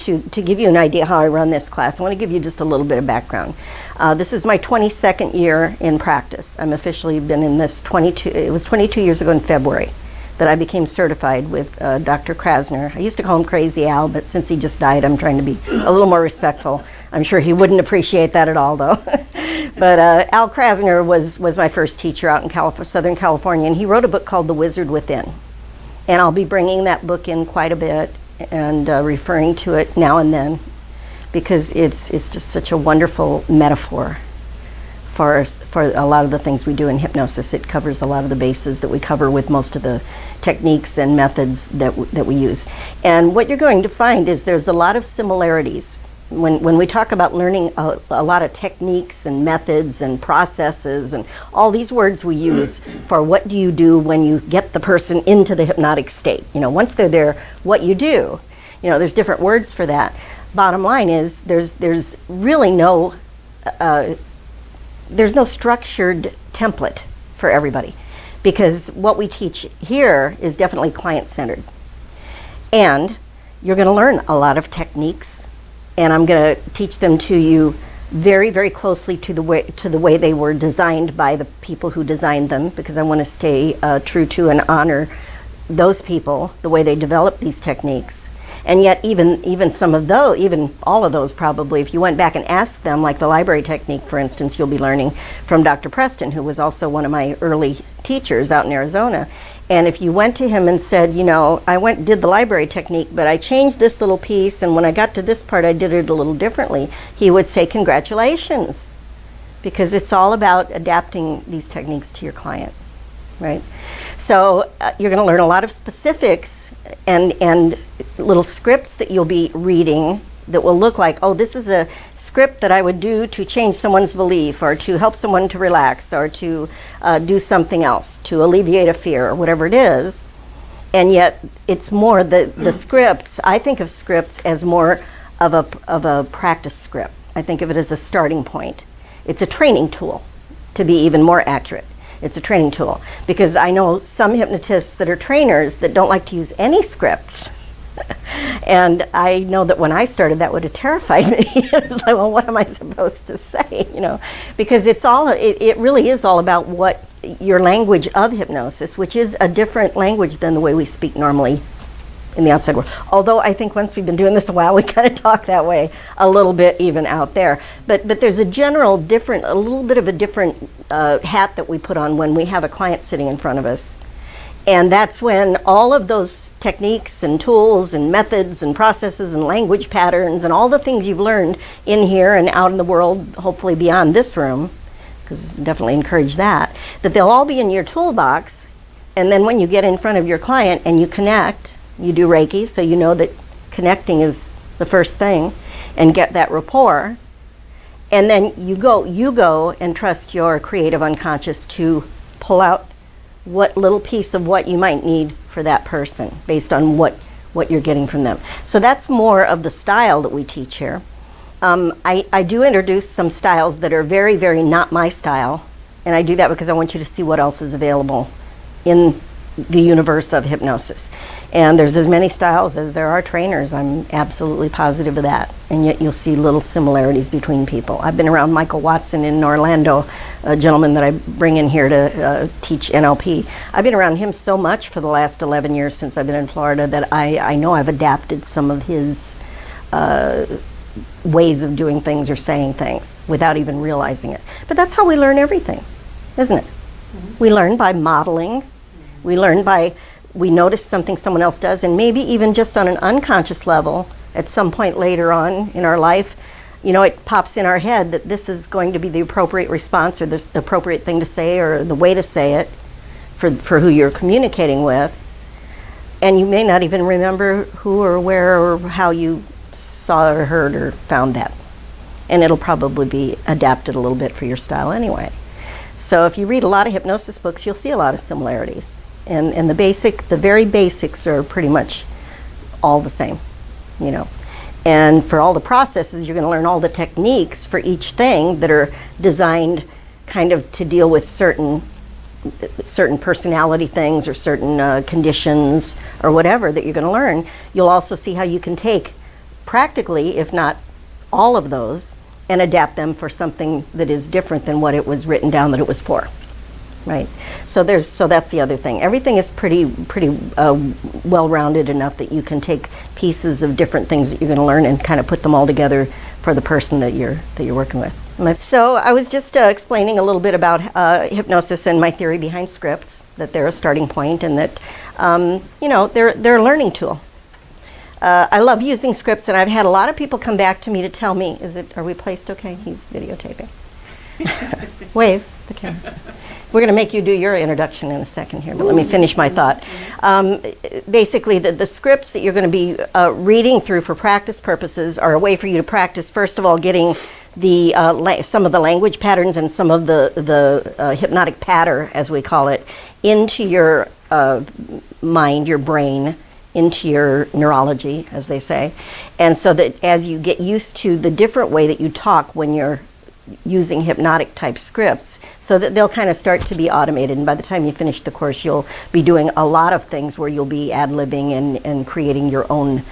to give you an idea how I run this class, I want to give you just a little bit of background. This is my 22nd year in practice. I'm officially been in this it was 22 years ago in February that I became certified with Dr. Krasner. I used to call him Crazy Al, but since he just died, I'm trying to be a little more respectful. I'm sure he wouldn't appreciate that at all, though. But Al Krasner was my first teacher out in Southern California, and he wrote a book called The Wizard Within. And I'll be bringing that book in quite a bit and referring to it now and then, because it's just such a wonderful metaphor for a lot of the things we do in hypnosis. It covers a lot of the bases that we cover with most of the techniques and methods that we use. And what you're going to find is there's a lot of similarities. When we talk about learning a lot of techniques and methods and processes and all these words we use for what do you do when you get the person into the hypnotic state. Once they're there, what you do. There's different words for that. Bottom line is there's really no structured template for everybody, because what we teach here is definitely client-centered. And you're going to learn a lot of techniques, and I'm going to teach them to you very, very closely to the way they were designed by the people who designed them, because I want to stay true to and honor those people, the way they developed these techniques. And yet even some of those, even all of those probably, if you went back and asked them, like the library technique, for instance, you'll be learning from Dr. Preston, who was also one of my early teachers out in Arizona. And if you went to him and said, I went and did the library technique, but I changed this little piece, and when I got to this part, I did it a little differently, he would say, congratulations, because it's all about adapting these techniques to your client, right? So you're going to learn a lot of specifics and little scripts that you'll be reading that will look like, oh, this is a script that I would do to change someone's belief, or to help someone to relax, or to do something else, to alleviate a fear, or whatever it is. And yet it's more the scripts. I think of scripts as more of a practice script. I think of it as a starting point. It's a training tool, to be even more accurate. It's a training tool, because I know some hypnotists that are trainers that don't like to use any scripts. And I know that when I started, that would have terrified me. It's like, well, what am I supposed to say? Because it really is all about what your language of hypnosis, which is a different language than the way we speak normally in the outside world. Although I think once we've been doing this a while, we kind of talk that way a little bit even out there. But there's a little bit of a different hat that we put on when we have a client sitting in front of us. And that's when all of those techniques and tools and methods and processes and language patterns and all the things you've learned in here and out in the world, hopefully beyond this room, because definitely encourage that they'll all be in your toolbox. And then when you get in front of your client and you connect, you do Reiki, so you know that connecting is the first thing, and get that rapport. And then you go and trust your creative unconscious to pull out what little piece of what you might need for that person based on what you're getting from them. So that's more of the style that we teach here. I do introduce some styles that are very, very not my style, and I do that because I want you to see what else is available in the universe of hypnosis. And there's as many styles as there are trainers. I'm absolutely positive of that. And yet you'll see little similarities between people. I've been around Michael Watson in Orlando, a gentleman that I bring in here to teach NLP. I've been around him so much for the last 11 years since I've been in Florida that I know I've adapted some of his ways of doing things or saying things without even realizing it. But that's how we learn everything, isn't it? Mm-hmm. We learn by modeling. We learn by, we notice something someone else does, and maybe even just on an unconscious level, at some point later on in our life, it pops in our head that this is going to be the appropriate response, or the appropriate thing to say, or the way to say it for who you're communicating with. And you may not even remember who or where or how you saw or heard or found that. And it'll probably be adapted a little bit for your style anyway. So if you read a lot of hypnosis books, you'll see a lot of similarities. And the very basics are pretty much all the same, And for all the processes, you're going to learn all the techniques for each thing that are designed kind of to deal with certain personality things or certain conditions or whatever that you're going to learn. You'll also see how you can take practically, if not all of those, and adapt them for something that is different than what it was written down that it was for. Right. So that's the other thing. Everything is pretty well-rounded enough that you can take pieces of different things that you're going to learn and kind of put them all together for the person that you're working with. So I was just explaining a little bit about hypnosis and my theory behind scripts, that they're a starting point, and that they're a learning tool. I love using scripts, and I've had a lot of people come back to me to tell me, are we placed okay? He's videotaping. Wave the camera. We're going to make you do your introduction in a second here, but let me finish my thought. Basically, the scripts that you're going to be reading through for practice purposes are a way for you to practice, first of all, getting the some of the language patterns and some of the hypnotic patter, as we call it, into your mind, your brain, into your neurology, as they say. And so that as you get used to the different way that you talk when you're using hypnotic type scripts, so that they'll kind of start to be automated, and by the time you finish the course you'll be doing a lot of things where you'll be ad-libbing and creating your own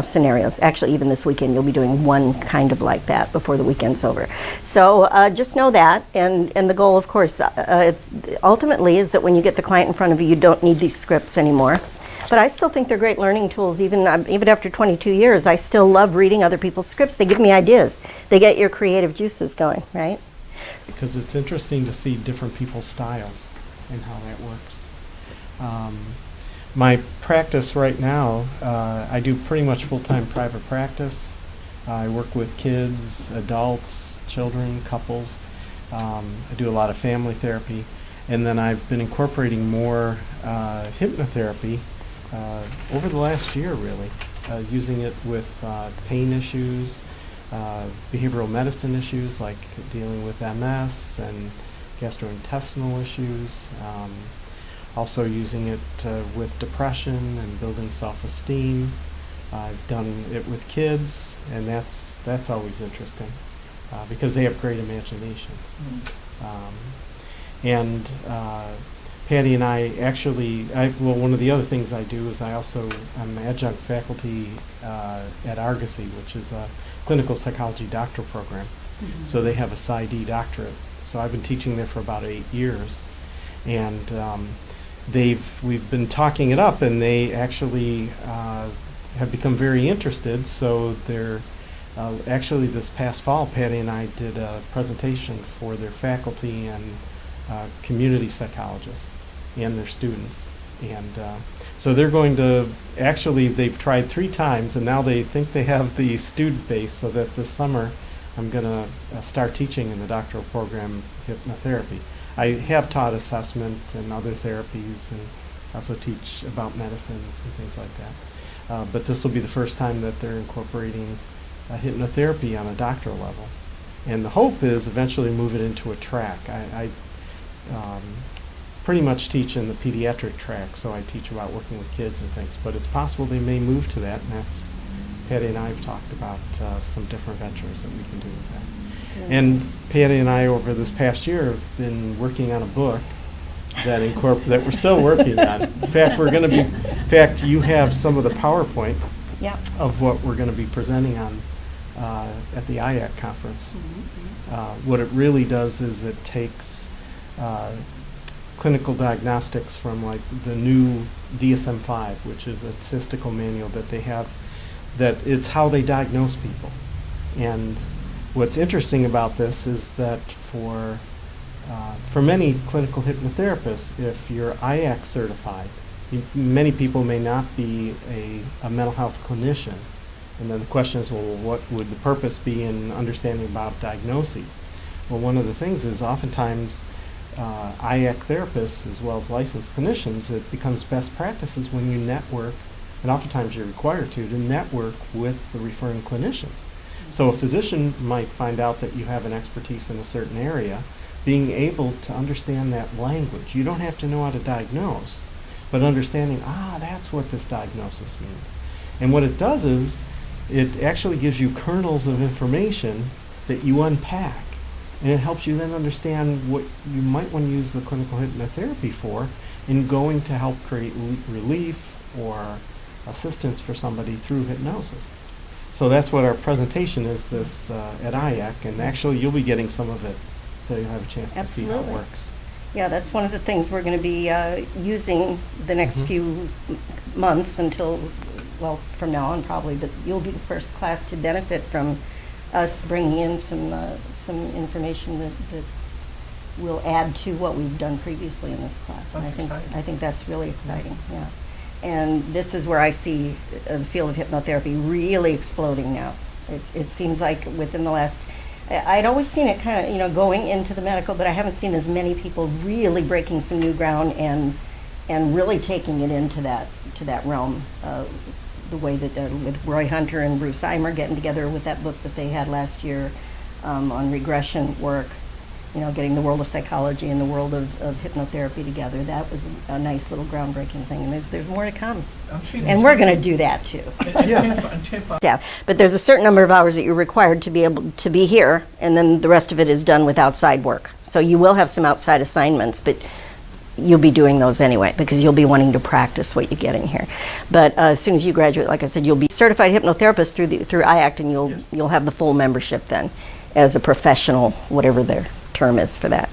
scenarios. Actually, even this weekend you'll be doing one kind of like that before the weekend's over. So just know that, and the goal, of course, ultimately is that when you get the client in front of you, you don't need these scripts anymore. But I still think they're great learning tools. Even after 22 years, I still love reading other people's scripts. They give me ideas. They get your creative juices going, right? Because it's interesting to see different people's styles and how that works. My practice right now, I do pretty much full-time private practice. I work with kids, adults, children, couples. I do a lot of family therapy. And then I've been incorporating more hypnotherapy over the last year, really, using it with pain issues, behavioral medicine issues like dealing with MS and gastrointestinal issues, also using it with depression and building self-esteem. I've done it with kids, and that's always interesting because they have great imaginations. And Patty and I actually, one of the other things I do is I'm adjunct faculty at Argosy, which is a clinical psychology doctoral program. Mm-hmm. So they have a PsyD doctorate. So I've been teaching there for about 8 years. And we've been talking it up, and they actually have become very interested. So they're actually this past fall, Patty and I did a presentation for their faculty and community psychologists and their students. And so they're going to, they've tried 3 times, and now they think they have the student base, so that this summer I'm going to start teaching in the doctoral program hypnotherapy. I have taught assessment and other therapies, and also teach about medicines and things like that. But this will be the first time that they're incorporating hypnotherapy on a doctoral level. And the hope is eventually move it into a track. I pretty much teach in the pediatric track, so I teach about working with kids and things. But it's possible they may move to that, and that's, Patty and I have talked about some different ventures that we can do with that. Yeah. And Patty and I, over this past year, have been working on a book that that we're still working on. In fact, you have some of the PowerPoint of what we're going to be presenting on at the IACT conference. Mm-hmm. What it really does is it takes clinical diagnostics from like the new DSM-5, which is a statistical manual that they have, that it's how they diagnose people. And what's interesting about this is that for many clinical hypnotherapists, if you're IACT certified, many people may not be a mental health clinician. And then the question is, well, what would the purpose be in understanding about diagnoses? Well, one of the things is oftentimes IACT therapists, as well as licensed clinicians, it becomes best practices when you network, and oftentimes you're required to network with the referring clinicians. So a physician might find out that you have an expertise in a certain area, being able to understand that language. You don't have to know how to diagnose, but understanding, that's what this diagnosis means. And what it does is, it actually gives you kernels of information that you unpack. And it helps you then understand what you might want to use the clinical hypnotherapy for in going to help create relief or assistance for somebody through hypnosis. So that's what our presentation is this at IACT, and actually you'll be getting some of it, so you'll have a chance to see how it Absolutely. works. Yeah, that's one of the things we're going to be using the next Mhm. few months until, well, from now on probably, but you'll be the first class to benefit from us bringing in some information that will add to what we've done previously in this class. And That's exciting. I think that's really exciting, yeah. And this is where I see the field of hypnotherapy really exploding now. It seems like within the last, I'd always seen it kind of, you know, going into the medical, but I haven't seen as many people really breaking some new ground and really taking it into that realm. The way that with Roy Hunter and Bruce Eimer getting together with that book that they had last year on regression work, you know, getting the world of psychology and the world of hypnotherapy together. That was a nice little groundbreaking thing, and there's more to come. And we're going to do that too. Yeah, but there's a certain number of hours that you're required to be able to be here, and then the rest of it is done with outside work. So you will have some outside assignments, but you'll be doing those anyway because you'll be wanting to practice what you get in here. But as soon as you graduate, like I said, you'll be certified hypnotherapist through IACT, and you'll have the full membership then as a professional, whatever their term is for that.